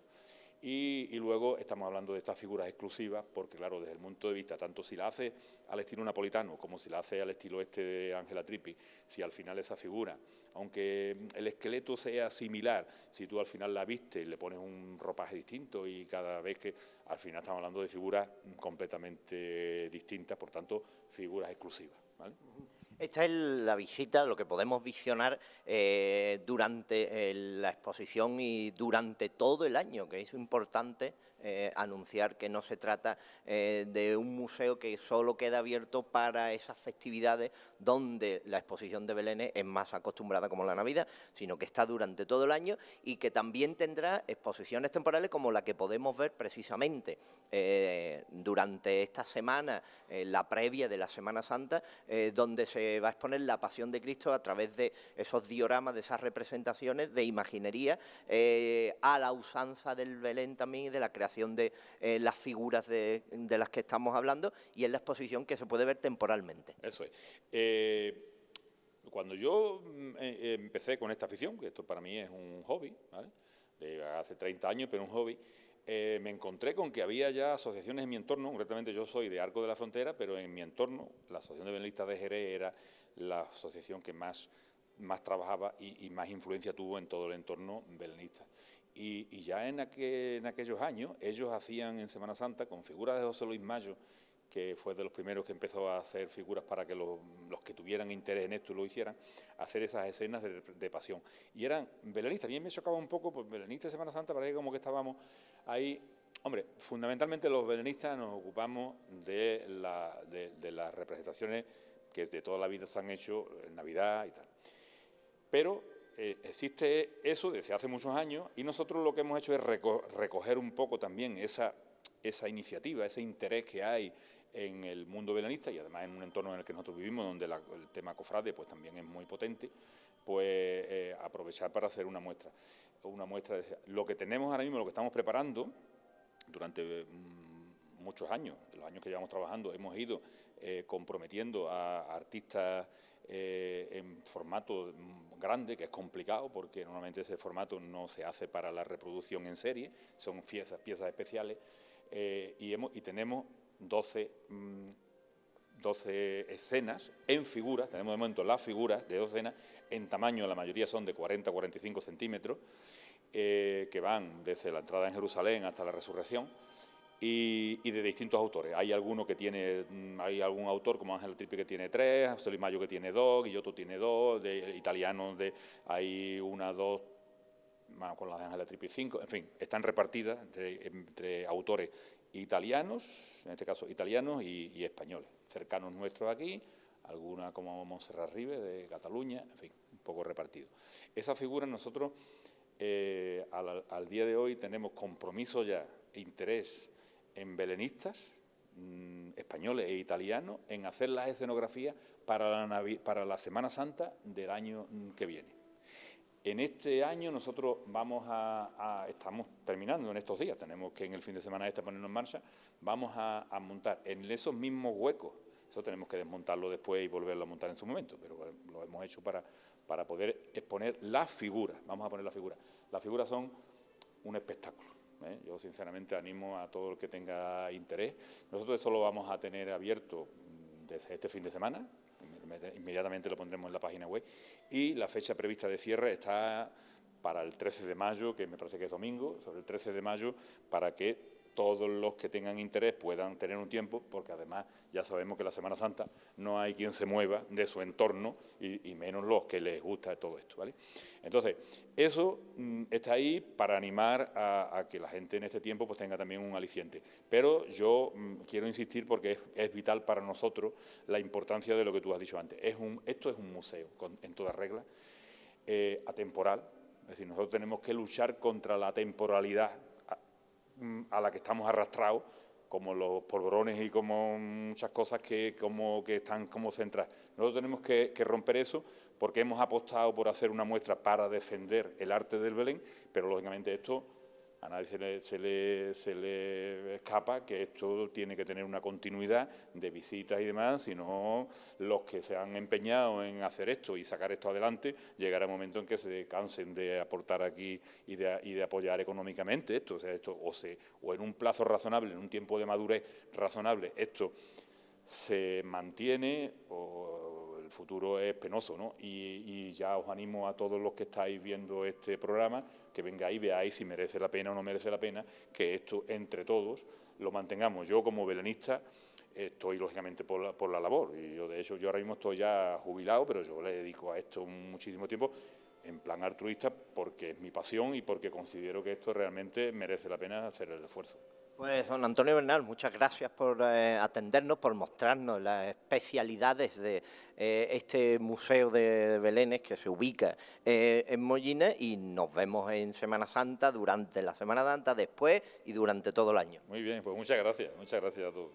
Y luego estamos hablando de estas figuras exclusivas, porque claro, desde el punto de vista, tanto si la hace al estilo napolitano como si la hace al estilo de Ángela Trippi, si al final esa figura, aunque el esqueleto sea similar, si tú al final la vistes, le pones un ropaje distinto y cada vez que al final estamos hablando de figuras completamente distintas, por tanto, figuras exclusivas, ¿vale? Esta es la visita, lo que podemos visionar durante la exposición y durante todo el año, que es importante anunciar que no se trata de un museo que solo queda abierto para esas festividades donde la exposición de Belénes es más acostumbrada como la Navidad, sino que está durante todo el año y que también tendrá exposiciones temporales como la que podemos ver precisamente durante esta semana, la previa de la Semana Santa, donde se va a exponer la Pasión de Cristo a través de esos dioramas, de esas representaciones de imaginería, a la usanza del Belén también y de la creación de las figuras de las que estamos hablando, y es la exposición que se puede ver temporalmente. Eso es. Cuando yo empecé con esta afición, que esto para mí es un hobby, ¿vale? De hace 30 años, pero un hobby, me encontré con que había ya asociaciones en mi entorno. Concretamente yo soy de Arco de la Frontera, pero en mi entorno la Asociación de Belenistas de Jerez era la asociación que más trabajaba y más influencia tuvo en todo el entorno belenista. Y ya en aquellos años ellos hacían en Semana Santa con figuras de José Luis Mayo, que fue de los primeros que empezó a hacer figuras para que los que tuvieran interés en esto lo hicieran, hacer esas escenas de pasión. Y eran belenistas. A mí me chocaba un poco, pues belenistas de Semana Santa, parece como que estábamos ahí. Hombre, fundamentalmente los belenistas nos ocupamos de las representaciones que de toda la vida se han hecho en Navidad y tal. Pero existe eso desde hace muchos años y nosotros lo que hemos hecho es recoger un poco también esa iniciativa, ese interés que hay en el mundo belenista y además en un entorno en el que nosotros vivimos, donde el tema cofrade pues también es muy potente, pues aprovechar para hacer una muestra. Lo que tenemos ahora mismo, lo que estamos preparando durante muchos años, de los años que llevamos trabajando, hemos ido comprometiendo a artistas en formato grande, que es complicado porque normalmente ese formato no se hace para la reproducción en serie, son piezas especiales, y tenemos 12 escenas en figuras. Tenemos de momento las figuras de 12 escenas en tamaño, la mayoría son de 40 a 45 centímetros, que van desde la entrada en Jerusalén hasta la resurrección, y de distintos autores. Hay algún autor como Ángela Trippi que tiene 3, José Luis Mayo que tiene 2, Guillotto tiene 2, de italianos hay 2, con las de Ángela Trippi 5, en fin, están repartidas entre autores italianos, en este caso italianos y españoles, cercanos nuestros aquí, alguna como Montserrat Ribe de Cataluña, en fin, un poco repartido. Esas figuras nosotros al día de hoy tenemos compromiso ya, interés en belenistas españoles e italianos en hacer las escenografías para la Semana Santa del año que viene. En este año nosotros estamos terminando en estos días, tenemos que en el fin de semana ponernos en marcha, vamos a montar en esos mismos huecos, eso tenemos que desmontarlo después y volverlo a montar en su momento, pero lo hemos hecho para poder exponer las figuras, vamos a poner las figuras. Las figuras son un espectáculo. Yo sinceramente animo a todo el que tenga interés. Nosotros eso lo vamos a tener abierto desde este fin de semana, inmediatamente lo pondremos en la página web, y la fecha prevista de cierre está para el 13 de mayo, que me parece que es domingo, sobre el 13 de mayo, para que todos los que tengan interés puedan tener un tiempo, porque además ya sabemos que la Semana Santa no hay quien se mueva de su entorno, y menos los que les gusta todo esto, ¿vale? Entonces, eso está ahí para animar a que la gente en este tiempo pues tenga también un aliciente. Pero yo quiero insistir, porque es vital para nosotros la importancia de lo que tú has dicho antes. Esto es un museo, en toda regla, atemporal. Es decir, nosotros tenemos que luchar contra la temporalidad a la que estamos arrastrados, como los polvorones y como muchas cosas que están como centradas. Nosotros tenemos que romper eso, porque hemos apostado por hacer una muestra para defender el arte del Belén, pero lógicamente esto a nadie se le escapa que esto tiene que tener una continuidad de visitas y demás, sino los que se han empeñado en hacer esto y sacar esto adelante, llegará el momento en que se cansen de aportar aquí y de apoyar económicamente esto. O sea, o en un plazo razonable, en un tiempo de madurez razonable, esto se mantiene, o el futuro es penoso, ¿no? Y ya os animo a todos los que estáis viendo este programa que vengáis y veáis si merece la pena o no merece la pena que esto entre todos lo mantengamos. Yo como belenista estoy lógicamente por la labor, y yo de hecho yo ahora mismo estoy ya jubilado, pero yo le dedico a esto muchísimo tiempo en plan altruista, porque es mi pasión y porque considero que esto realmente merece la pena hacer el esfuerzo. Pues, don Antonio Bernal, muchas gracias por atendernos, por mostrarnos las especialidades de este Museo de Belénes que se ubica en Mollines, y nos vemos en Semana Santa, durante la Semana Santa, después y durante todo el año. Muy bien, pues muchas gracias a todos.